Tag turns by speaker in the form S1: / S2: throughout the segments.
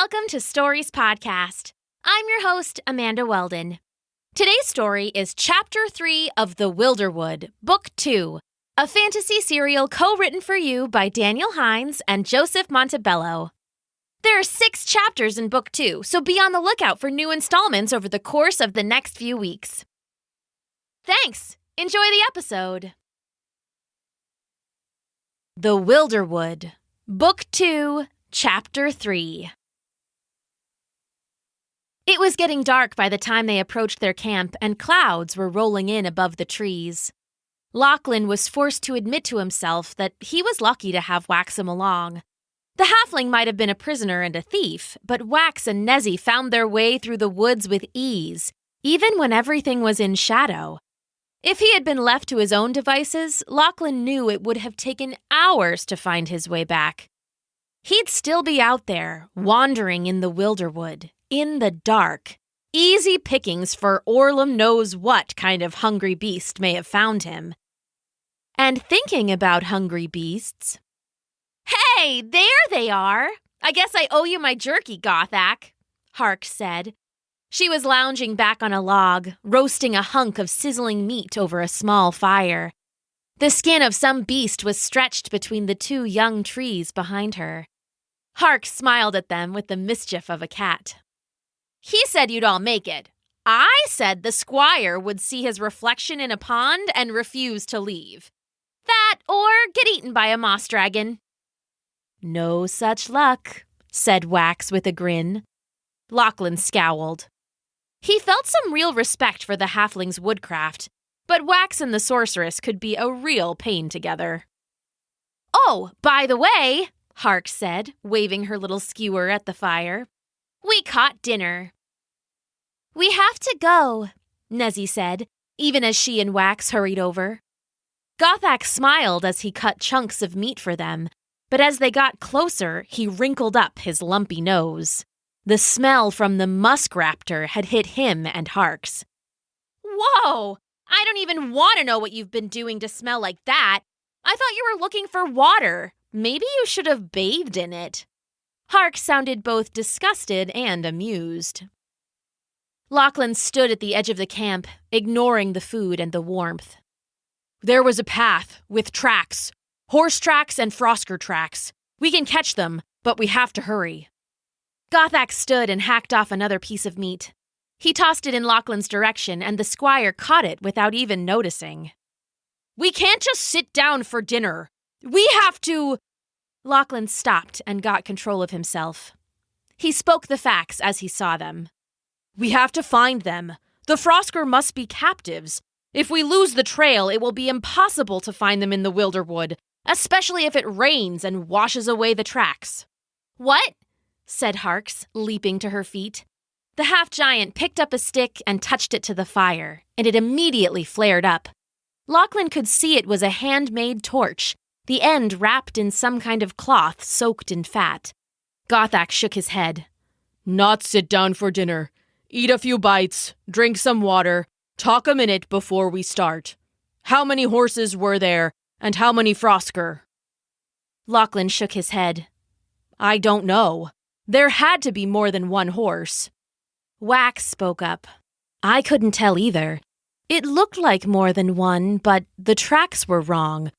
S1: Welcome to Stories Podcast. I'm your host, Amanda Weldin. Today's story is Chapter 3 of The Wylderwood, Book 2, a fantasy serial co-written for you by Daniel Hinds and Joseph Montebello. There are 6 chapters in Book 2, so be on the lookout for new installments over the course of the next few weeks. Thanks! Enjoy the episode. The Wylderwood, Book 2, Chapter 3. It was getting dark by the time they approached their camp, and clouds were rolling in above the trees. Lochlan was forced to admit to himself that he was lucky to have Waxham along. The halfling might have been a prisoner and a thief, but Wax and Nezzy found their way through the woods with ease, even when everything was in shadow. If he had been left to his own devices, Lochlan knew it would have taken hours to find his way back. He'd still be out there, wandering in the Wylderwood, in the dark. Easy pickings for Orlum knows what kind of hungry beast may have found him. And thinking about hungry beasts... "Hey, there they are! I guess I owe you my jerky, Gothak," Harks said. She was lounging back on a log, roasting a hunk of sizzling meat over a small fire. The skin of some beast was stretched between the 2 young trees behind her. Harks smiled at them with the mischief of a cat. "He said you'd all make it. I said the squire would see his reflection in a pond and refuse to leave. That or get eaten by a moss dragon." "No such luck," said Wax with a grin. Lochlan scowled. He felt some real respect for the halfling's woodcraft, but Wax and the sorceress could be a real pain together. "Oh, by the way," Harks said, waving her little skewer at the fire, "we caught dinner." "We have to go," Nezzy said, even as she and Wax hurried over. Gothak smiled as he cut chunks of meat for them, but as they got closer, he wrinkled up his lumpy nose. The smell from the musk raptor had hit him and Harks. "Whoa! I don't even want to know what you've been doing to smell like that. I thought you were looking for water. Maybe you should have bathed in it." Harks sounded both disgusted and amused. Lochlan stood at the edge of the camp, ignoring the food and the warmth. "There was a path, with tracks. Horse tracks and Frosker tracks. We can catch them, but we have to hurry." Gothak stood and hacked off another piece of meat. He tossed it in Lochlan's direction, and the squire caught it without even noticing. "We can't just sit down for dinner. We have to—" Lochlan stopped and got control of himself. He spoke the facts as he saw them. "We have to find them. The Frosker must be captives. If we lose the trail, it will be impossible to find them in the Wylderwood, especially if it rains and washes away the tracks." "What?" said Harks, leaping to her feet. The half-giant picked up a stick and touched it to the fire, and it immediately flared up. Lochlan could see it was a handmade torch, the end wrapped in some kind of cloth soaked in fat. Gothak shook his head. "Not sit down for dinner. Eat a few bites, drink some water, talk a minute before we start. How many horses were there, and how many Frosker?" Lochlan shook his head. "I don't know. There had to be more than 1 horse." Wax spoke up. "I couldn't tell either. It looked like more than 1, but the tracks were wrong.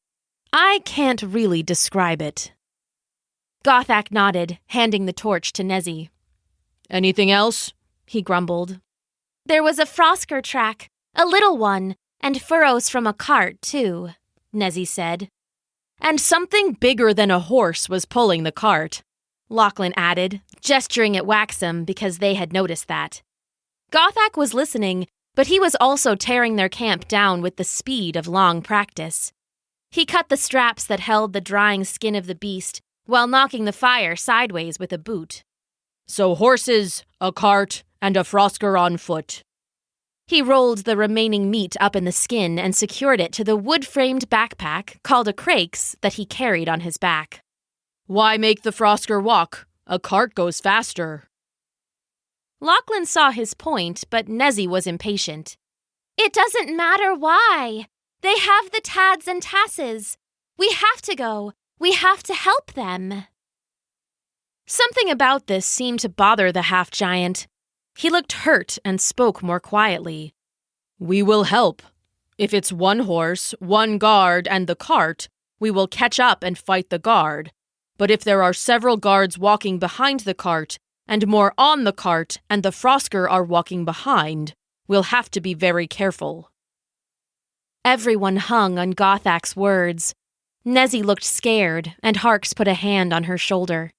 S1: I can't really describe it." Gothak nodded, handing the torch to Nezzy. "Anything else?" he grumbled. "There was a Frosker track, a little one, and furrows from a cart, too," Nezzy said. "And something bigger than a horse was pulling the cart," Lochlan added, gesturing at Waxham because they had noticed that. Gothak was listening, but he was also tearing their camp down with the speed of long practice. He cut the straps that held the drying skin of the beast while knocking the fire sideways with a boot. "So horses, a cart, and a Frosker on foot." He rolled the remaining meat up in the skin and secured it to the wood-framed backpack called a crakes that he carried on his back. "Why make the Frosker walk? A cart goes faster." Lochlan saw his point, but Nezzy was impatient. "It doesn't matter why. They have the tads and tasses. We have to go. We have to help them." Something about this seemed to bother the half-giant. He looked hurt and spoke more quietly.
S2: "We will help. If it's one horse, one guard, and the cart, we will catch up and fight the guard. But if there are several guards walking behind the cart, and more on the cart, and the Frosker are walking behind, we'll have to be very careful."
S1: Everyone hung on Gothak's words. Nezzy looked scared, and Harks put a hand on her shoulder.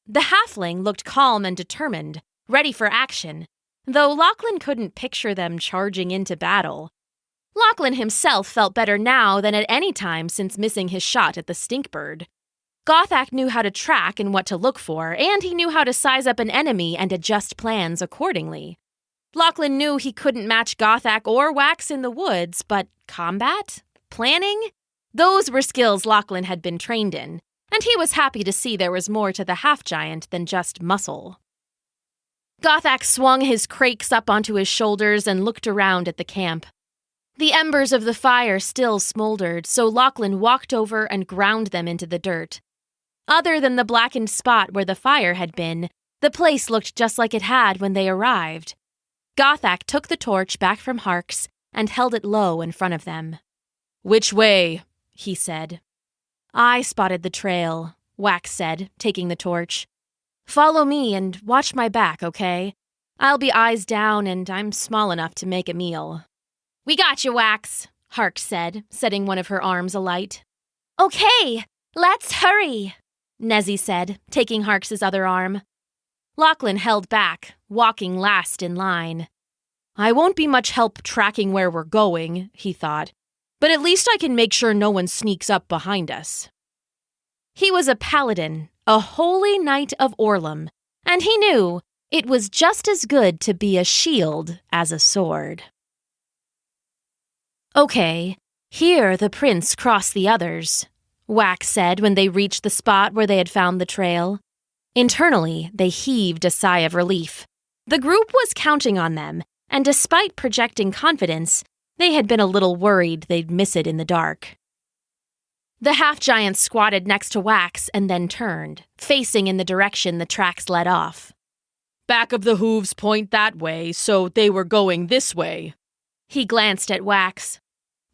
S1: The halfling looked calm and determined, ready for action, though Lochlan couldn't picture them charging into battle. Lochlan himself felt better now than at any time since missing his shot at the stinkbird. Gothak knew how to track and what to look for, and he knew how to size up an enemy and adjust plans accordingly. Lochlan knew he couldn't match Gothak or Wax in the woods, but combat? Planning? Those were skills Lochlan had been trained in, and he was happy to see there was more to the half-giant than just muscle. Gothak swung his crakes up onto his shoulders and looked around at the camp. The embers of the fire still smoldered, so Lochlan walked over and ground them into the dirt. Other than the blackened spot where the fire had been, the place looked just like it had when they arrived. Gothak took the torch back from Harks and held it low in front of them.
S2: "Which way?" he said.
S1: "I spotted the trail," Wax said, taking the torch. "Follow me and watch my back, okay? I'll be eyes down and I'm small enough to make a meal." "We got you, Wax," Harks said, setting one of her arms alight. "Okay, let's hurry," Nezzy said, taking Harks's other arm. Lochlan held back, walking last in line.
S2: "I won't be much help tracking where we're going," he thought, "but at least I can make sure no one sneaks up behind us."
S1: He was a paladin, a holy knight of Orlum, and he knew it was just as good to be a shield as a sword. "Okay, here the prince crossed the others," Wax said when they reached the spot where they had found the trail. Internally, they heaved a sigh of relief. The group was counting on them, and despite projecting confidence, they had been a little worried they'd miss it in the dark. The half-giant squatted next to Wax and then turned, facing in the direction the tracks led off.
S2: "Back of the hooves point that way, so they were going this way."
S1: He glanced at Wax.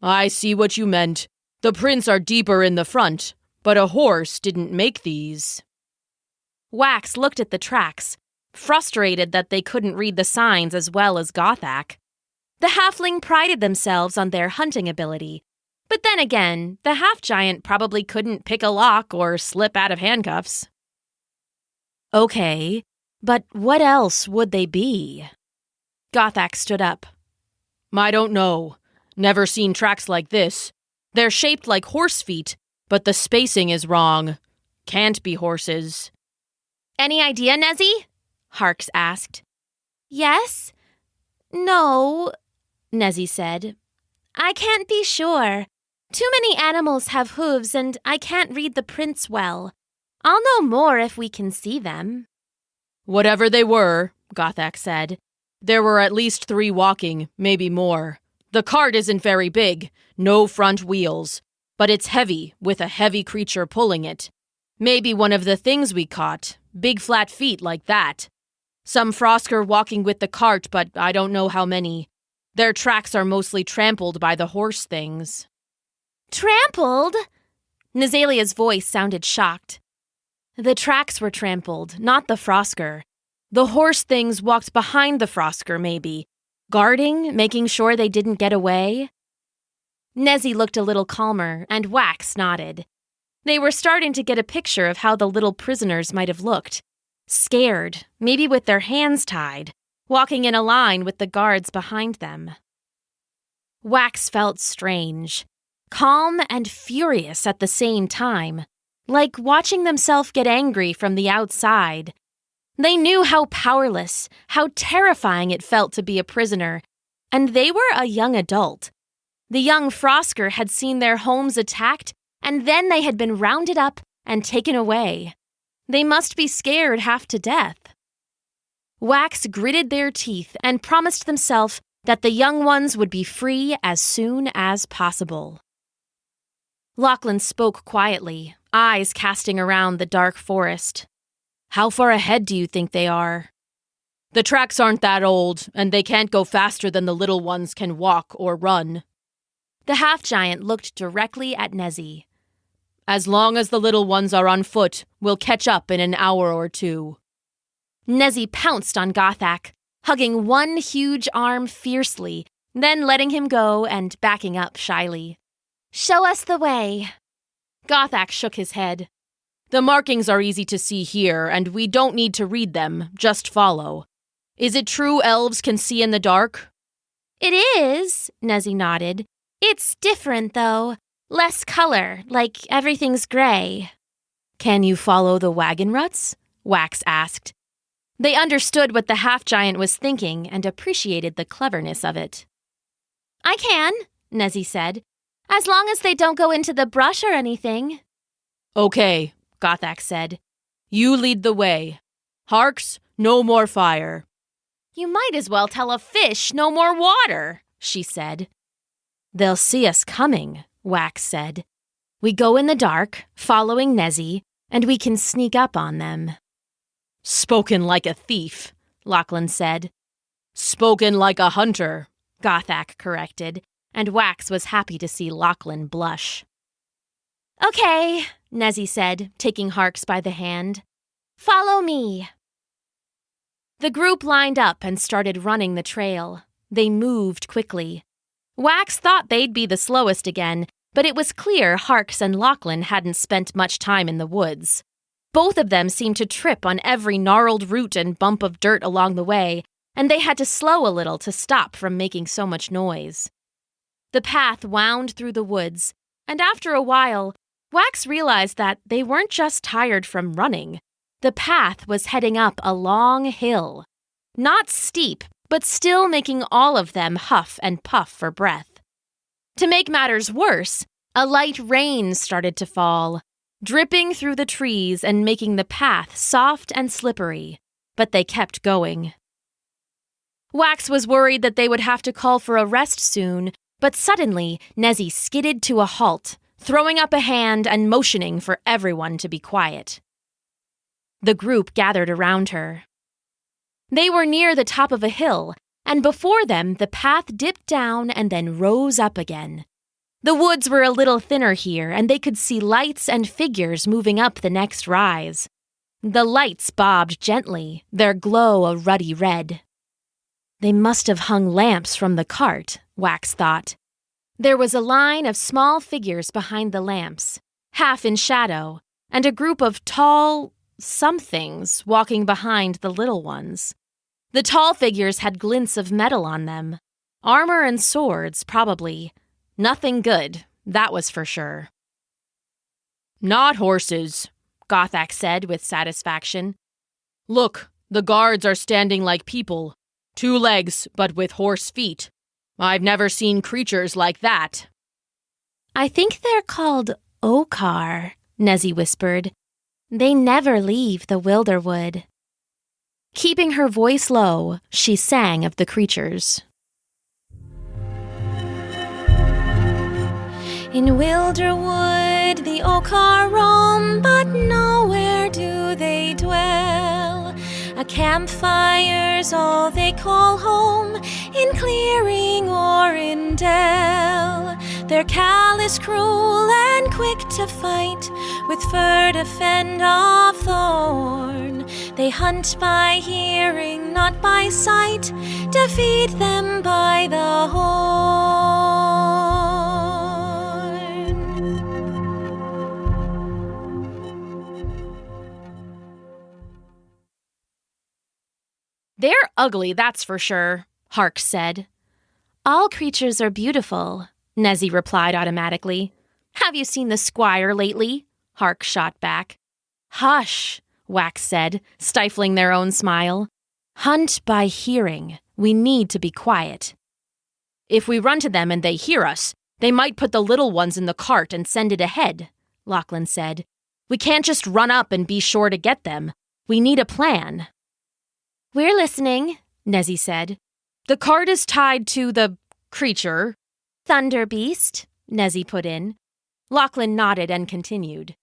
S2: "I see what you meant. The prints are deeper in the front, but a horse didn't make these."
S1: Wax looked at the tracks, frustrated that they couldn't read the signs as well as Gothak. The halfling prided themselves on their hunting ability, but then again, the half-giant probably couldn't pick a lock or slip out of handcuffs. Okay, but what else would they be? Gothak stood up.
S2: "I don't know. Never seen tracks like this. They're shaped like horse feet, but the spacing is wrong. Can't be horses."
S1: "Any idea, Nezzy?" Harks asked. "Yes? No," Nezzy said. "I can't be sure. Too many animals have hooves and I can't read the prints well. I'll know more if we can see them."
S2: "Whatever they were," Gothak said, "there were at least 3 walking, maybe more. The cart isn't very big, no front wheels, but it's heavy, with a heavy creature pulling it. Maybe one of the things we caught, big flat feet like that. Some Frosker walking with the cart, but I don't know how many. Their tracks are mostly trampled by the horse things."
S1: "Trampled?" Nazalia's voice sounded shocked. The tracks were trampled, not the Frosker. The horse things walked behind the Frosker, maybe, guarding, making sure they didn't get away. Nezzy looked a little calmer, and Wax nodded. They were starting to get a picture of how the little prisoners might have looked. Scared, maybe with their hands tied, walking in a line with the guards behind them. Wax felt strange, calm and furious at the same time, like watching themselves get angry from the outside. They knew how powerless, how terrifying it felt to be a prisoner, and they were a young adult. The young Frosker had seen their homes attacked, and then they had been rounded up and taken away. They must be scared half to death. Wax gritted their teeth and promised themselves that the young ones would be free as soon as possible. Lochlan spoke quietly, eyes casting around the dark forest.
S2: How far ahead do you think they are? The tracks aren't that old, and they can't go faster than the little ones can walk or run.
S1: The half-giant looked directly at Nezzy.
S2: As long as the little ones are on foot, we'll catch up in an hour or two.
S1: Nezzy pounced on Gothak, hugging one huge arm fiercely, then letting him go and backing up shyly. Show us the way.
S2: Gothak shook his head. The markings are easy to see here, and we don't need to read them, just follow. Is it true elves can see in the dark?
S1: It is, Nezzy nodded. It's different, though. Less color, like everything's gray.
S2: Can you follow the wagon ruts? Wax asked. They understood what the half-giant was thinking and appreciated the cleverness of it.
S1: I can, Nezzy said, as long as they don't go into the brush or anything.
S2: Okay, Gothak said. You lead the way. Harks, no more fire.
S1: You might as well tell a fish no more water, she said.
S2: They'll see us coming, Wax said. We go in the dark, following Nezzy, and we can sneak up on them. Spoken like a thief, Lochlan said. Spoken like a hunter, Gothak corrected, and Wax was happy to see Lochlan blush.
S1: Okay, Nezzy said, taking Harks by the hand. Follow me.
S2: The group lined up and started running the trail. They moved quickly. Wax thought they'd be the slowest again, but it was clear Harks and Lochlan hadn't spent much time in the woods. Both of them seemed to trip on every gnarled root and bump of dirt along the way, and they had to slow a little to stop from making so much noise. The path wound through the woods, and after a while, Wax realized that they weren't just tired from running. The path was heading up a long hill. Not steep, but still making all of them huff and puff for breath. To make matters worse, a light rain started to fall, dripping through the trees and making the path soft and slippery, but they kept going. Wax was worried that they would have to call for a rest soon, but suddenly Nezzy skidded to a halt, throwing up a hand and motioning for everyone to be quiet. The group gathered around her. They were near the top of a hill, and before them the path dipped down and then rose up again. The woods were a little thinner here, and they could see lights and figures moving up the next rise. The lights bobbed gently, their glow a ruddy red. They must have hung lamps from the cart, Wax thought. There was a line of small figures behind the lamps, half in shadow, and a group of tall somethings walking behind the little ones. The tall figures had glints of metal on them. Armor and swords, probably. Nothing good, that was for sure. Not horses, Gothak said with satisfaction. Look, the guards are standing like people. 2 legs, but with horse feet. I've never seen creatures like that.
S1: I think they're called Okarr, Nezzy whispered. They never leave the Wylderwood.
S2: Keeping her voice low, she sang of the creatures.
S3: In Wylderwood the Okarr roam, but nowhere do they dwell. A campfire's all they call home, in clearing or in dell. They're callous, cruel, and quick to fight, with fur to fend off thorn. They hunt by hearing, not by sight, defeat them by the horn.
S2: They're ugly, that's for sure, Harks said.
S1: All creatures are beautiful, Nezzy replied automatically.
S2: Have you seen the squire lately? Harks shot back. Hush, Wax said, stifling their own smile. Hunt by hearing. We need to be quiet. If we run to them and they hear us, they might put the little ones in the cart and send it ahead, Lochlan said. We can't just run up and be sure to get them. We need a plan.
S1: We're listening,
S2: Nezzy said. The cart is tied to the creature.
S1: Thunder Beast,
S2: Nezzy put in. Lochlan nodded and continued.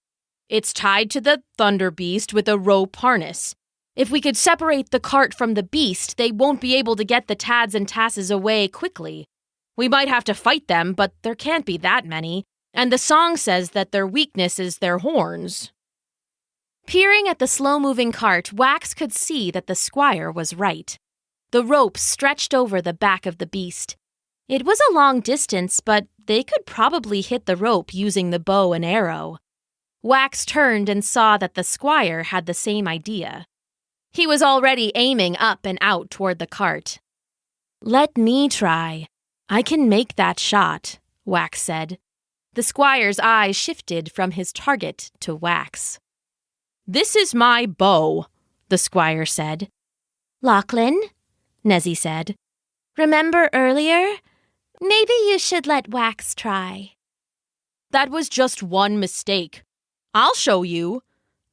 S2: It's tied to the thunder beast with a rope harness. If we could separate the cart from the beast, they won't be able to get the Tads and Tasses away quickly. We might have to fight them, but there can't be that many, and the song says that their weakness is their horns."
S1: Peering at the slow-moving cart, Wax could see that the squire was right. The rope stretched over the back of the beast. It was a long distance, but they could probably hit the rope using the bow and arrow. Wax turned and saw that the squire had the same idea. He was already aiming up and out toward the cart. "Let me try. I can make that shot," Wax said. The squire's eyes shifted from his target to Wax.
S2: "This is my bow," the squire said.
S3: "Lochlan,"
S1: Nezzy said.
S3: "remember earlier? Maybe you should let Wax try."
S2: "That was just one mistake. I'll show you,"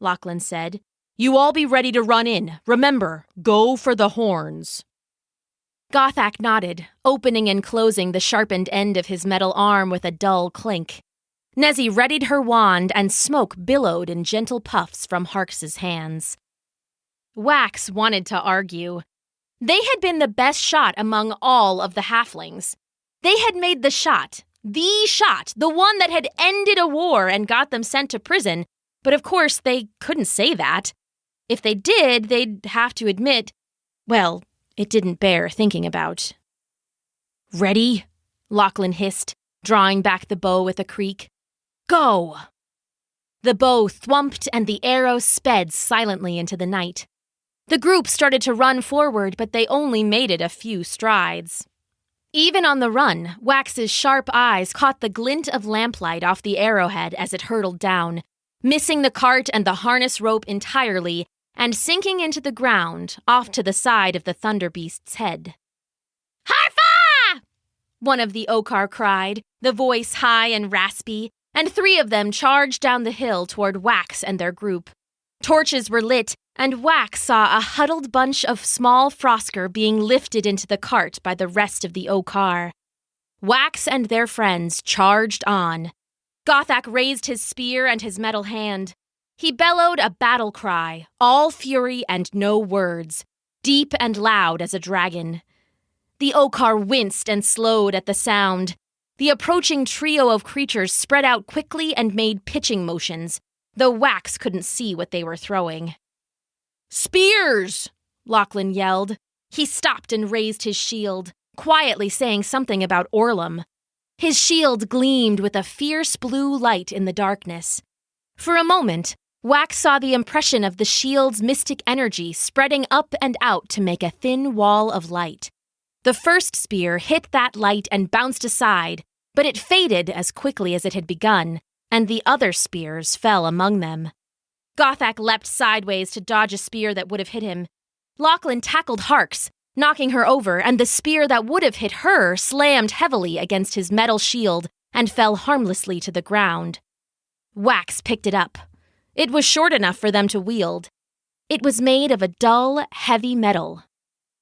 S2: Lochlan said. "You all be ready to run in. Remember, go for the horns."
S1: Gothak nodded, opening and closing the sharpened end of his metal arm with a dull clink. Nezzy readied her wand and smoke billowed in gentle puffs from Harks's hands. Wax wanted to argue. They had been the best shot among all of the halflings. They had made the shot, the one that had ended a war and got them sent to prison, but of course they couldn't say that. If they did, they'd have to admit, well, it didn't bear thinking about. "Ready?" Lochlan hissed, drawing back the bow with a creak. "Go!" The bow thwumped and the arrow sped silently into the night. The group started to run forward, but they only made it a few strides. Even on the run, Wax's sharp eyes caught the glint of lamplight off the arrowhead as it hurtled down, missing the cart and the harness rope entirely and sinking into the ground off to the side of the thunder beast's head. "Harfa!" one of the Okarr cried, the voice high and raspy, and 3 of them charged down the hill toward Wax and their group. Torches were lit, and Wax saw a huddled bunch of small Frosker being lifted into the cart by the rest of the Okarr. Wax and their friends charged on. Gothak raised his spear and his metal hand. He bellowed a battle cry, all fury and no words, deep and loud as a dragon. The Okarr winced and slowed at the sound. The approaching trio of creatures spread out quickly and made pitching motions, though Wax couldn't see what they were throwing.
S2: "Spears!"
S1: Lochlan yelled. He stopped and raised his shield, quietly saying something about Orlum. His shield gleamed with a fierce blue light in the darkness. For a moment, Wax saw the impression of the shield's mystic energy spreading up and out to make a thin wall of light. The first spear hit that light and bounced aside, but it faded as quickly as it had begun, and the other spears fell among them. Gothak leapt sideways to dodge a spear that would have hit him. Lochlan tackled Harks, knocking her over, and the spear that would have hit her slammed heavily against his metal shield and fell harmlessly to the ground. Wax picked it up. It was short enough for them to wield. It was made of a dull, heavy metal.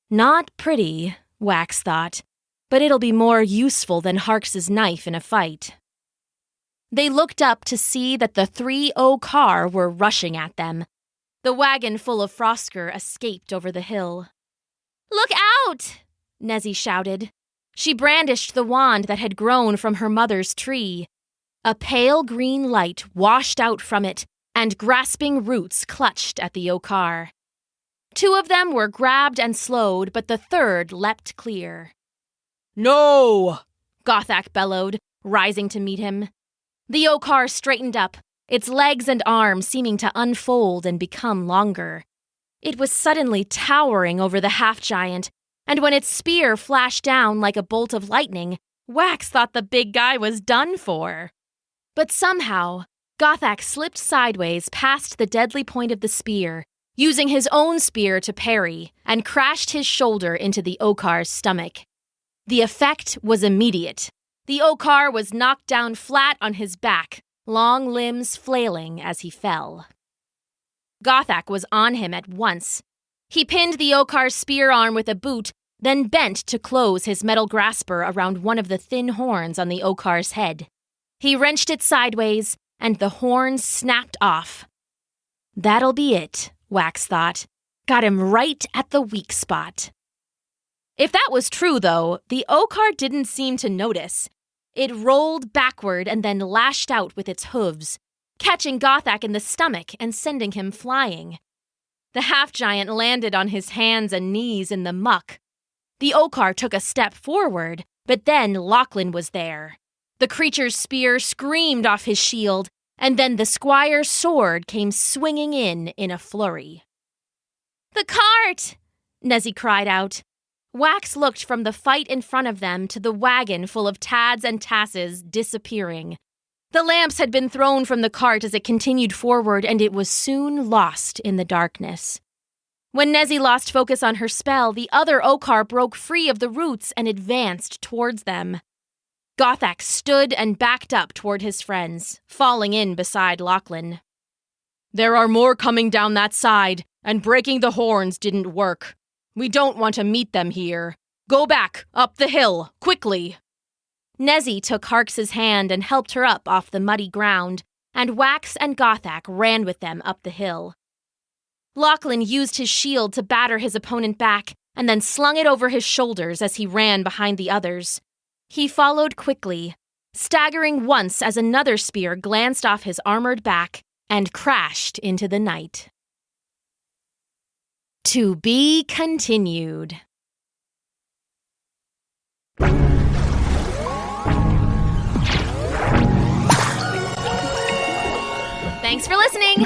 S1: Not pretty, Wax thought, but it'll be more useful than Harks's knife in a fight. They looked up to see that the 3 Okarr were rushing at them. The wagon full of Frosker escaped over the hill. "Look out!" Nezzy shouted. She brandished the wand that had grown from her mother's tree. A pale green light washed out from it, and grasping roots clutched at the Okarr. 2 of them were grabbed and slowed, but the 3rd leapt clear.
S2: "No!"
S1: Gothak bellowed, rising to meet him. The Okarr straightened up, its legs and arms seeming to unfold and become longer. It was suddenly towering over the half-giant, and when its spear flashed down like a bolt of lightning, Wax thought the big guy was done for. But somehow, Gothak slipped sideways past the deadly point of the spear, using his own spear to parry, and crashed his shoulder into the Okar's stomach. The effect was immediate. The Okarr was knocked down flat on his back, long limbs flailing as he fell. Gothak was on him at once. He pinned the Okar's spear arm with a boot, then bent to close his metal grasper around one of the thin horns on the Okar's head. He wrenched it sideways, and the horns snapped off. That'll be it, Wax thought. Got him right at the weak spot. If that was true, though, the Okarr didn't seem to notice. It rolled backward and then lashed out with its hooves, catching Gothak in the stomach and sending him flying. The half-giant landed on his hands and knees in the muck. The Okarr took a step forward, but then Lochlan was there. The creature's spear screamed off his shield, and then the squire's sword came swinging in a flurry. "The cart!" Nezzy cried out. Wax looked from the fight in front of them to the wagon full of tads and tasses disappearing. The lamps had been thrown from the cart as it continued forward, and it was soon lost in the darkness. When Nezzy lost focus on her spell, the other Okarr broke free of the roots and advanced towards them. Gothak stood and backed up toward his friends, falling in beside Lochlan.
S2: "There are more coming down that side, and breaking the horns didn't work. We don't want to meet them here. Go back, up the hill, quickly."
S1: Nezzy took Harks' hand and helped her up off the muddy ground, and Wax and Gothak ran with them up the hill. Lochlan used his shield to batter his opponent back, and then slung it over his shoulders as he ran behind the others. He followed quickly, staggering once as another spear glanced off his armored back and crashed into the night. To be continued. Thanks for listening!